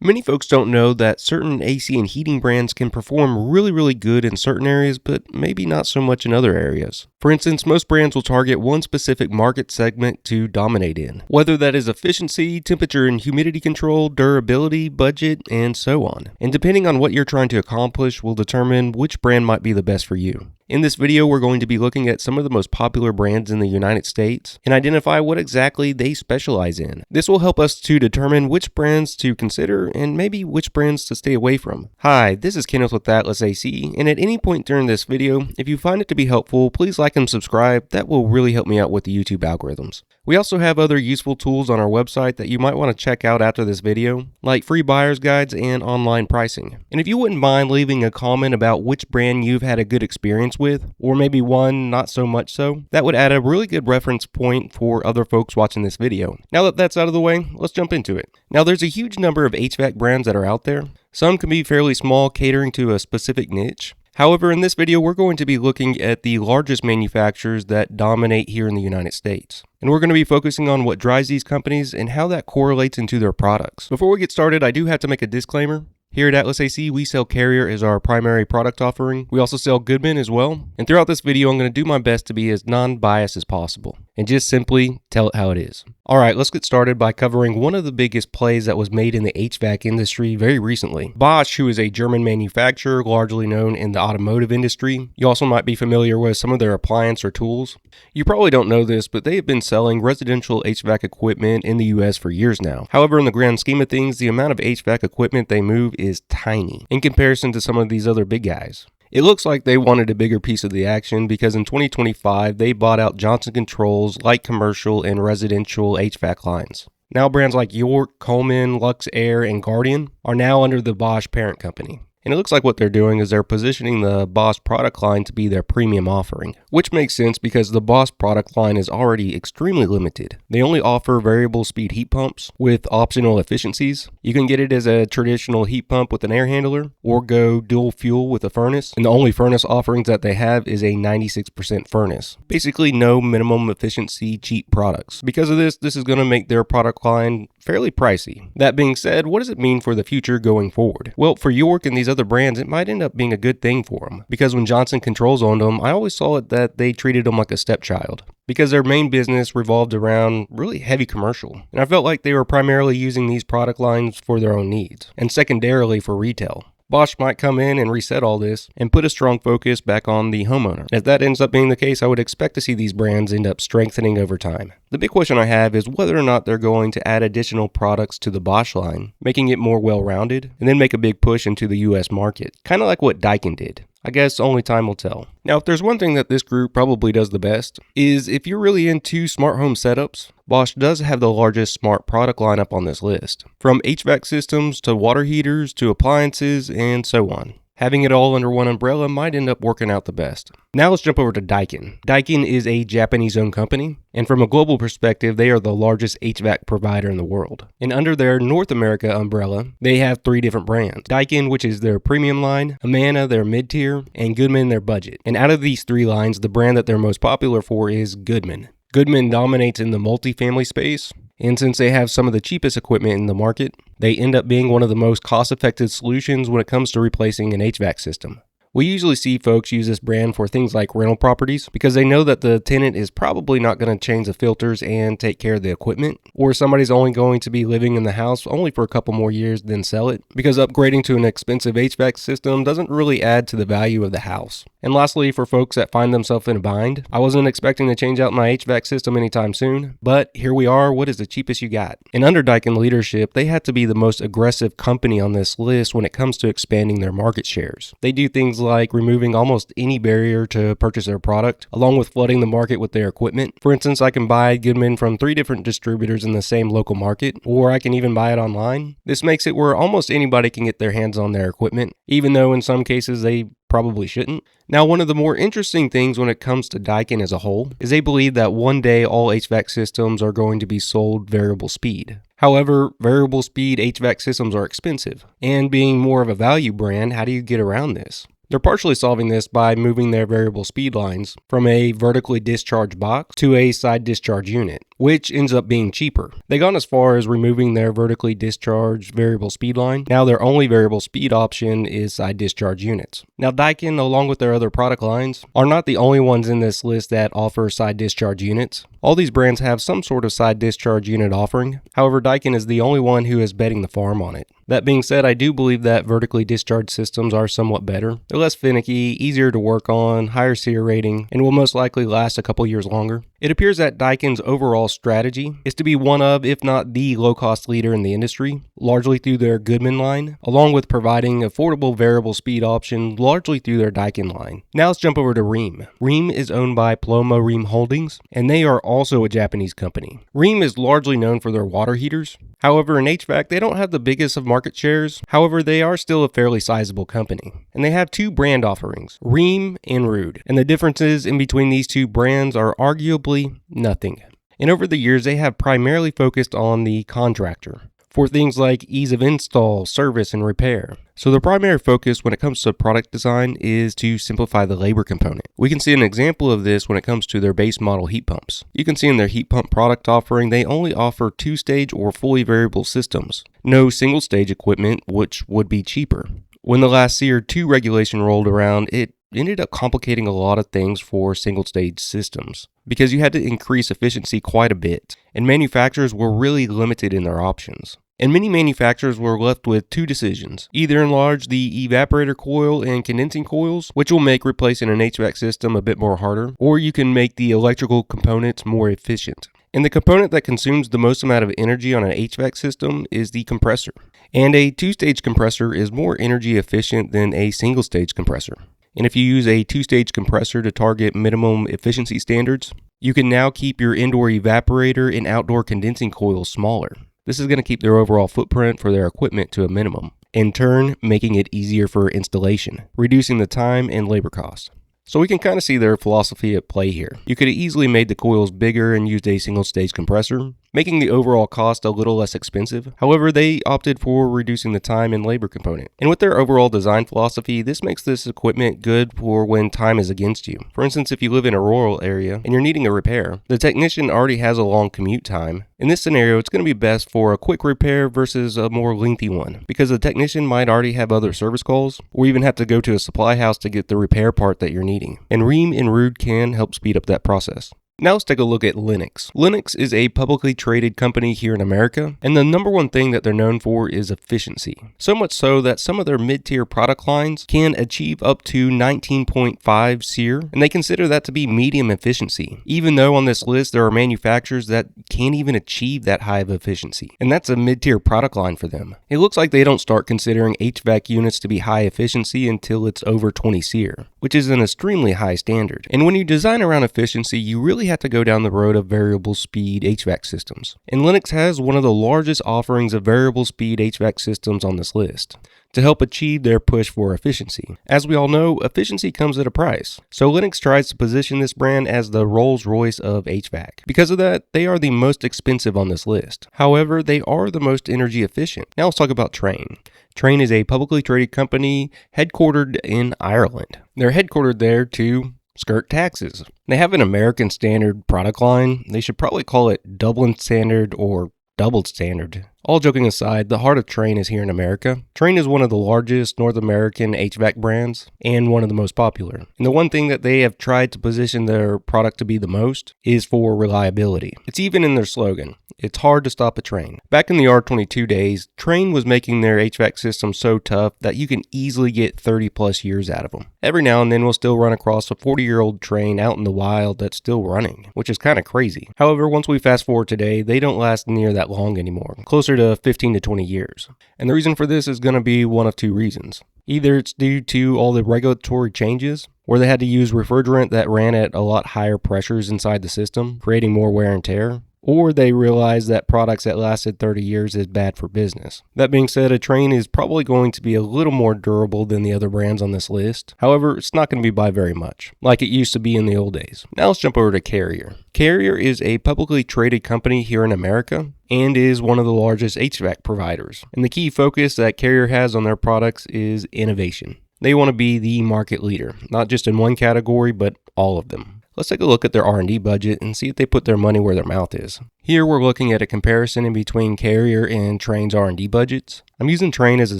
Many folks don't know that certain AC and heating brands can perform really good in certain areas, but maybe not so much in other areas. For instance, most brands will target one specific market segment to dominate in, whether that is efficiency, temperature and humidity control, durability, budget, and so on. And depending on what you're trying to accomplish will determine which brand might be the best for you. In this video, we're going to be looking at some of the most popular brands in the United States and identify what exactly they specialize in. This will help us to determine which brands to consider and maybe which brands to stay away from. Hi, this is Kenneth with Atlas AC, and at any point during this video, if you find it to be helpful, please like and subscribe. That will really help me out with the YouTube algorithms. We also have other useful tools on our website that you might want to check out after this video, like free buyer's guides and online pricing. And if you wouldn't mind leaving a comment about which brand you've had a good experience with, or maybe one not so much so, that would add a really good reference point for other folks watching this video. Now that that's out of the way, let's jump into it. Now there's a huge number of HVAC brands that are out there. Some can be fairly small, catering to a specific niche. However, in this video, we're going to be looking at the largest manufacturers that dominate here in the United States. And we're going to be focusing on what drives these companies and how that correlates into their products. Before we get started, I do have to make a disclaimer. Here at Atlas AC, we sell Carrier as our primary product offering. We also sell Goodman as well. And throughout this video, I'm going to do my best to be as non-biased as possible and just simply tell it how it is. All right, let's get started by covering one of the biggest plays that was made in the HVAC industry very recently. Bosch, who is a German manufacturer largely known in the automotive industry. You also might be familiar with some of their appliance or tools. You probably don't know this, but they have been selling residential HVAC equipment in the US for years now. However, in the grand scheme of things, the amount of HVAC equipment they move is tiny in comparison to some of these other big guys. It looks like they wanted a bigger piece of the action because in 2025, they bought out Johnson Controls' light commercial and residential HVAC lines. Now brands like York, Coleman, Lux Air, and Guardian are now under the Bosch parent company. And it looks like what they're doing is they're positioning the Bosch product line to be their premium offering, which makes sense because the Bosch product line is already extremely limited. They only offer variable speed heat pumps with optional efficiencies. You can get it as a traditional heat pump with an air handler or go dual fuel with a furnace. And the only furnace offerings that they have is a 96% furnace. Basically no minimum efficiency cheap products. Because of this is going to make their product line fairly pricey. That being said, what does it mean for the future going forward? Well, for York and these other brands, it might end up being a good thing for them. Because when Johnson Controls owned them, I always saw it that they treated them like a stepchild. Because their main business revolved around really heavy commercial. And I felt like they were primarily using these product lines for their own needs, and secondarily for retail. Bosch might come in and reset all this and put a strong focus back on the homeowner. If that ends up being the case, I would expect to see these brands end up strengthening over time. The big question I have is whether or not they're going to add additional products to the Bosch line, making it more well-rounded, and then make a big push into the US market. Kind of like what Daikin did. I guess only time will tell. Now, if there's one thing that this group probably does the best, is if you're really into smart home setups, Bosch does have the largest smart product lineup on this list. From HVAC systems to water heaters to appliances and so on. Having it all under one umbrella might end up working out the best. Now let's jump over to Daikin. Daikin is a Japanese-owned company, and from a global perspective, they are the largest HVAC provider in the world. And under their North America umbrella, they have 3 different brands. Daikin, which is their premium line, Amana, their mid-tier, and Goodman, their budget. And out of these 3 lines, the brand that they're most popular for is Goodman. Goodman dominates in the multifamily space, and since they have some of the cheapest equipment in the market, they end up being one of the most cost-effective solutions when it comes to replacing an HVAC system. We usually see folks use this brand for things like rental properties because they know that the tenant is probably not going to change the filters and take care of the equipment, or somebody's only going to be living in the house only for a couple more years then sell it, because upgrading to an expensive HVAC system doesn't really add to the value of the house. And lastly, for folks that find themselves in a bind, I wasn't expecting to change out my HVAC system anytime soon, but here we are. What is the cheapest you got? And under Daikin leadership, they had to be the most aggressive company on this list when it comes to expanding their market shares. They do things like removing almost any barrier to purchase their product, along with flooding the market with their equipment. For instance, I can buy Goodman from 3 different distributors in the same local market, or I can even buy it online. This makes it where almost anybody can get their hands on their equipment, even though in some cases they probably shouldn't. Now, one of the more interesting things when it comes to Daikin as a whole is they believe that one day all HVAC systems are going to be sold variable speed. However, variable speed HVAC systems are expensive, and being more of a value brand, how do you get around this? They're partially solving this by moving their variable speed lines from a vertically discharged box to a side discharge unit. which ends up being cheaper. They gone as far as removing their vertically discharged variable speed line. Now their only variable speed option is side discharge units. Now Daikin, along with their other product lines, are not the only ones in this list that offer side discharge units. All these brands have some sort of side discharge unit offering. However, Daikin is the only one who is betting the farm on it. That being said, I do believe that vertically discharged systems are somewhat better. They're less finicky, easier to work on, higher SEER rating, and will most likely last a couple years longer. It appears that Daikin's overall strategy is to be one of, if not the low-cost leader in the industry, largely through their Goodman line, along with providing affordable variable speed option largely through their Daikin line. Now let's jump over to Rheem. Rheem is owned by Paloma Rheem Holdings, and they are also a Japanese company. Rheem is largely known for their water heaters. However, in HVAC, they don't have the biggest of market shares. However, they are still a fairly sizable company. And they have two brand offerings, Rheem and Ruud. And the differences in between these two brands are arguably nothing. And over the years, they have primarily focused on the contractor for things like ease of install, service, and repair. So the primary focus when it comes to product design is to simplify the labor component. We can see an example of this when it comes to their base model heat pumps. You can see in their heat pump product offering, they only offer two-stage or fully variable systems. No single-stage equipment, which would be cheaper. When the last SEER 2 regulation rolled around, it ended up complicating a lot of things for single-stage systems because you had to increase efficiency quite a bit, and manufacturers were really limited in their options. And many manufacturers were left with two decisions. Either enlarge the evaporator coil and condensing coils, which will make replacing an HVAC system a bit more harder, or you can make the electrical components more efficient. And the component that consumes the most amount of energy on an HVAC system is the compressor. And a two-stage compressor is more energy efficient than a single-stage compressor. And if you use a two-stage compressor to target minimum efficiency standards, you can now keep your indoor evaporator and outdoor condensing coils smaller. This is going to keep their overall footprint for their equipment to a minimum, in turn making it easier for installation, reducing the time and labor costs. So we can kind of see their philosophy at play here. You could have easily made the coils bigger and used a single stage compressor, making the overall cost a little less expensive. However, they opted for reducing the time and labor component. And with their overall design philosophy, this makes this equipment good for when time is against you. For instance, if you live in a rural area and you're needing a repair, the technician already has a long commute time. In this scenario, it's going to be best for a quick repair versus a more lengthy one, because the technician might already have other service calls, or even have to go to a supply house to get the repair part that you're needing. And Rheem and Ruud can help speed up that process. Now let's take a look at Lennox. Lennox is a publicly traded company here in America, and the number one thing that they're known for is efficiency. So much so that some of their mid-tier product lines can achieve up to 19.5 SEER, and they consider that to be medium efficiency, even though on this list there are manufacturers that can't even achieve that high of efficiency, and that's a mid-tier product line for them. It looks like they don't start considering HVAC units to be high efficiency until it's over 20 SEER, which is an extremely high standard. And when you design around efficiency, you really have to go down the road of variable speed HVAC systems. And Lennox has one of the largest offerings of variable speed HVAC systems on this list to help achieve their push for efficiency. As we all know, efficiency comes at a price. So Lennox tries to position this brand as the Rolls-Royce of HVAC. Because of that, they are the most expensive on this list. However, they are the most energy efficient. Now let's talk about Trane. Trane is a publicly traded company headquartered in Ireland. They're headquartered there to skirt taxes. They have an American standard product line. They should probably call it Dublin Standard or Doubled Standard. All joking aside, the heart of Trane is here in America. Trane is one of the largest North American HVAC brands and one of the most popular. And the one thing that they have tried to position their product to be the most is for reliability. It's even in their slogan. It's hard to stop a Trane. Back in the R22 days, Trane was making their HVAC system so tough that you can easily get 30 plus years out of them. Every now and then we'll still run across a 40-year-old Trane out in the wild that's still running, which is kind of crazy. However, once we fast forward today, they don't last near that long anymore, closer to 15 to 20 years. And the reason for this is going to be one of two reasons. Either it's due to all the regulatory changes, where they had to use refrigerant that ran at a lot higher pressures inside the system, creating more wear and tear, or they realized that products that lasted 30 years is bad for business. That being said, a Trane is probably going to be a little more durable than the other brands on this list. However, it's not going to be by very much, like it used to be in the old days. Now let's jump over to Carrier. Carrier is a publicly traded company here in America and is one of the largest HVAC providers. And the key focus that Carrier has on their products is innovation. They want to be the market leader, not just in one category, but all of them. let's take a look at their R&D budget and see if they put their money where their mouth is. Here we're looking at a comparison in between Carrier and Trane's R&D budgets. I'm using Trane as a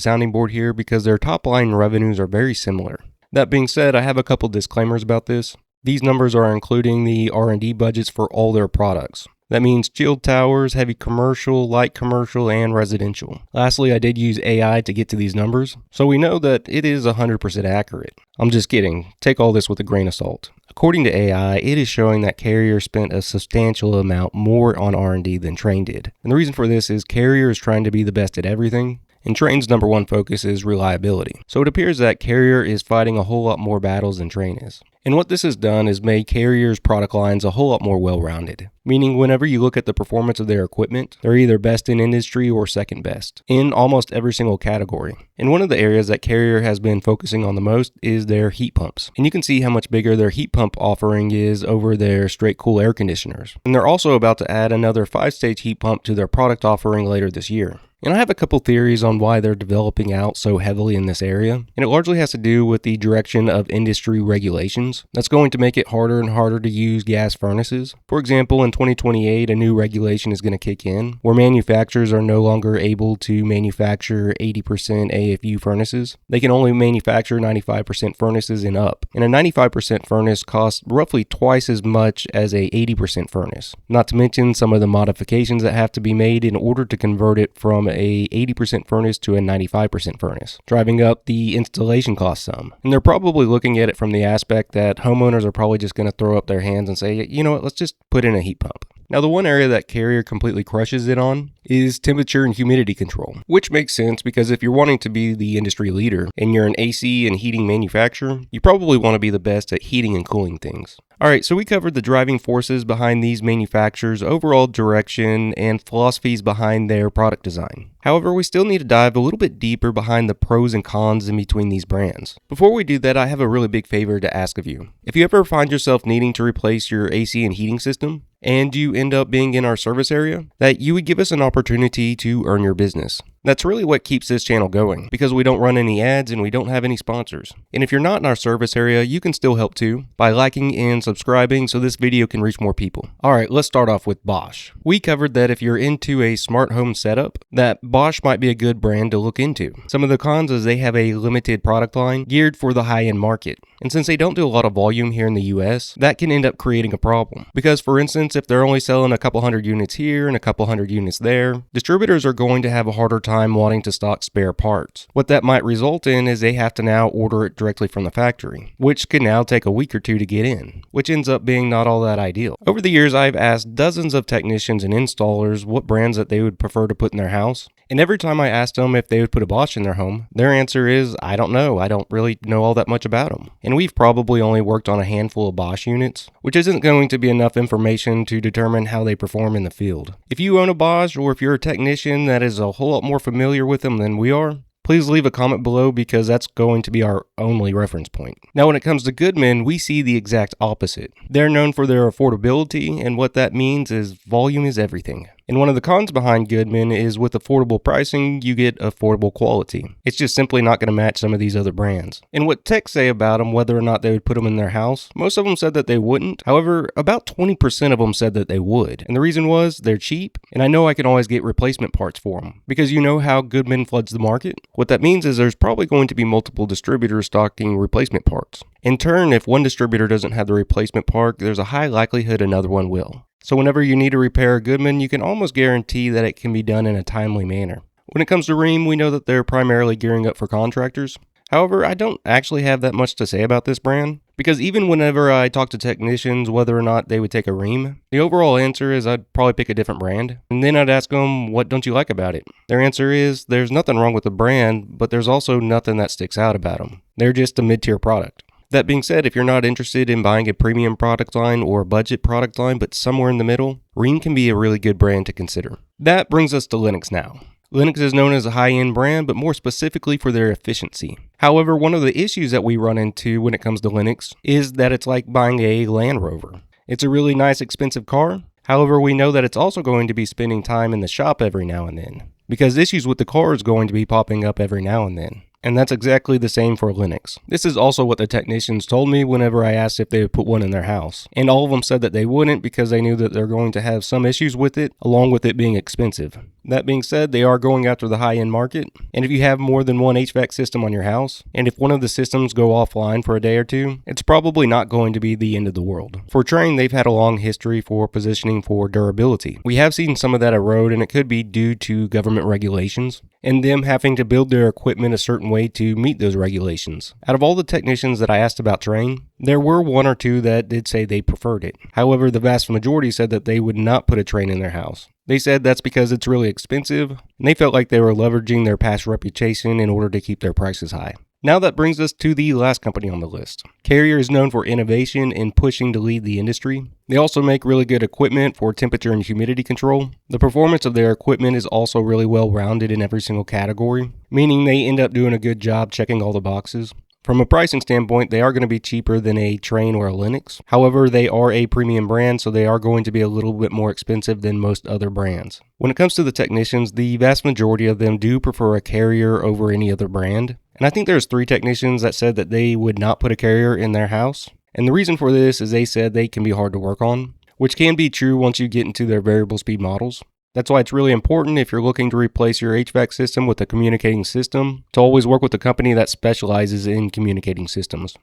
sounding board here because their top line revenues are very similar. That being said, I have a couple disclaimers about this. These numbers are including the R&D budgets for all their products. That means chilled towers, heavy commercial, light commercial, and residential. Lastly, I did use AI to get to these numbers, so we know that it is 100% accurate. I'm just kidding. Take all this with a grain of salt. According to AI, it is showing that Carrier spent a substantial amount more on R&D than Trane did. And the reason for this is Carrier is trying to be the best at everything, and Trane's number one focus is reliability. So it appears that Carrier is fighting a whole lot more battles than Trane is. And what this has done is made Carrier's product lines a whole lot more well-rounded. Meaning whenever you look at the performance of their equipment, they're either best in industry or second best in almost every single category. And one of the areas that Carrier has been focusing on the most is their heat pumps. And you can see how much bigger their heat pump offering is over their straight cool air conditioners. And they're also about to add another 5-stage heat pump to their product offering later this year. And I have a couple theories on why they're developing out so heavily in this area, and it largely has to do with the direction of industry regulations. That's going to make it harder and harder to use gas furnaces. For example, in 2028, a new regulation is going to kick in, where manufacturers are no longer able to manufacture 80% AFU furnaces. They can only manufacture 95% furnaces and up, and a 95% furnace costs roughly twice as much as a 80% furnace. Not to mention some of the modifications that have to be made in order to convert it from a 80% furnace to a 95% furnace, driving up the installation cost some. And they're probably looking at it from the aspect that homeowners are probably just going to throw up their hands and say, you know what, let's just put in a heat pump. Now, the one area that Carrier completely crushes it on is temperature and humidity control, which makes sense because if you're wanting to be the industry leader and you're an AC and heating manufacturer, you probably want to be the best at heating and cooling things. Alright, so we covered the driving forces behind these manufacturers' overall direction and philosophies behind their product design. However, we still need to dive a little bit deeper behind the pros and cons in between these brands. Before we do that, I have a really big favor to ask of you. If you ever find yourself needing to replace your AC and heating system, and you end up being in our service area, that you would give us an opportunity to earn your business. That's really what keeps this channel going, because we don't run any ads and we don't have any sponsors. And if you're not in our service area, you can still help too by liking and subscribing so this video can reach more people. Alright, let's start off with Bosch. We covered that if you're into a smart home setup, that Bosch might be a good brand to look into. Some of the cons is they have a limited product line geared for the high-end market. And since they don't do a lot of volume here in the US, that can end up creating a problem. Because for instance, if they're only selling a couple hundred units here and a couple hundred units there, distributors are going to have a harder time wanting to stock spare parts. What that might result in is they have to now order it directly from the factory, which can now take a week or two to get in, which ends up being not all that ideal. Over the years, I've asked dozens of technicians and installers what brands that they would prefer to put in their house. And every time I asked them if they would put a Bosch in their home, their answer is, I don't know. I don't really know all that much about them. And we've probably only worked on a handful of Bosch units, which isn't going to be enough information to determine how they perform in the field. If you own a Bosch, or if you're a technician that is a whole lot more familiar with them than we are, please leave a comment below because that's going to be our only reference point. Now, when it comes to Goodman, we see the exact opposite. They're known for their affordability, and what that means is volume is everything. And one of the cons behind Goodman is with affordable pricing, you get affordable quality. It's just simply not going to match some of these other brands. And what techs say about them, whether or not they would put them in their house, most of them said that they wouldn't. However, about 20% of them said that they would. And the reason was they're cheap, and I know I can always get replacement parts for them. Because you know how Goodman floods the market? What that means is there's probably going to be multiple distributors stocking replacement parts. In turn, if one distributor doesn't have the replacement part, there's a high likelihood another one will. So whenever you need to repair a Goodman, you can almost guarantee that it can be done in a timely manner. When it comes to Rheem, we know that they're primarily gearing up for contractors. However, I don't actually have that much to say about this brand, because even whenever I talk to technicians whether or not they would take a Rheem, the overall answer is I'd probably pick a different brand. And then I'd ask them, what don't you like about it? Their answer is, there's nothing wrong with the brand, but there's also nothing that sticks out about them. They're just a mid-tier product. That being said, if you're not interested in buying a premium product line or a budget product line, but somewhere in the middle, Rheem can be a really good brand to consider. That brings us to Lennox now. Lennox is known as a high-end brand, but more specifically for their efficiency. However, one of the issues that we run into when it comes to Lennox is that it's like buying a Land Rover. It's a really nice, expensive car. However, we know that it's also going to be spending time in the shop every now and then, because issues with the car is going to be popping up every now and then. And that's exactly the same for Linux. This is also what the technicians told me whenever I asked if they would put one in their house. And all of them said that they wouldn't because they knew that they're going to have some issues with it, along with it being expensive. That being said, they are going after the high-end market, and if you have more than one HVAC system on your house, and if one of the systems go offline for a day or two, it's probably not going to be the end of the world. For Trane, they've had a long history for positioning for durability. We have seen some of that erode, and it could be due to government regulations, and them having to build their equipment a certain way to meet those regulations. Out of all the technicians that I asked about Trane, there were one or two that did say they preferred it. However, the vast majority said that they would not put a Trane in their house. They said that's because it's really expensive, and they felt like they were leveraging their past reputation in order to keep their prices high. Now that brings us to the last company on the list. Carrier is known for innovation and pushing to lead the industry. They also make really good equipment for temperature and humidity control. The performance of their equipment is also really well rounded in every single category, meaning they end up doing a good job checking all the boxes. From a pricing standpoint, they are going to be cheaper than a Trane or a Linux. However, they are a premium brand, so they are going to be a little bit more expensive than most other brands. When it comes to the technicians, the vast majority of them do prefer a Carrier over any other brand. And I think there's 3 technicians that said that they would not put a Carrier in their house. And the reason for this is they said they can be hard to work on, which can be true once you get into their variable speed models. That's why it's really important if you're looking to replace your HVAC system with a communicating system to always work with a company that specializes in communicating systems.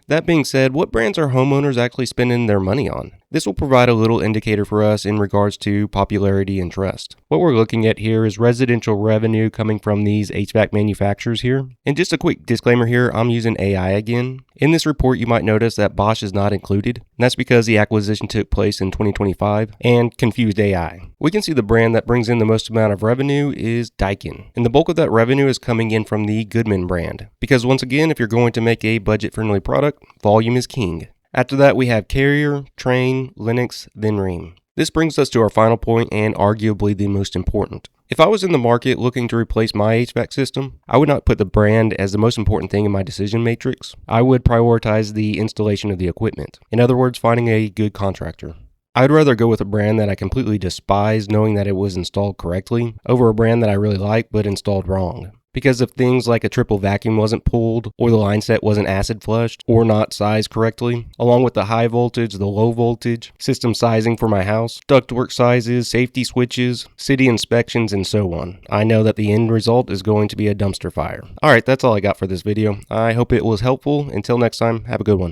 That being said, what brands are homeowners actually spending their money on? This will provide a little indicator for us in regards to popularity and trust. What we're looking at here is residential revenue coming from these HVAC manufacturers here. And just a quick disclaimer here, I'm using AI again. In this report, you might notice that Bosch is not included, and that's because the acquisition took place in 2025 and confused AI. We can see the brand that brings in the most amount of revenue is Daikin, and the bulk of that revenue is coming in from the Goodman brand. Because once again, if you're going to make a budget-friendly product, volume is king. After that, we have Carrier, Trane, Linux, then Rheem. This brings us to our final point and arguably the most important. If I was in the market looking to replace my HVAC system, I would not put the brand as the most important thing in my decision matrix. I would prioritize the installation of the equipment. In other words, finding a good contractor. I'd rather go with a brand that I completely despise knowing that it was installed correctly over a brand that I really like but installed wrong. Because if things like a triple vacuum wasn't pulled, or the line set wasn't acid flushed, or not sized correctly, along with the high voltage, the low voltage, system sizing for my house, ductwork sizes, safety switches, city inspections, and so on, I know that the end result is going to be a dumpster fire. Alright, that's all I got for this video. I hope it was helpful. Until next time, have a good one.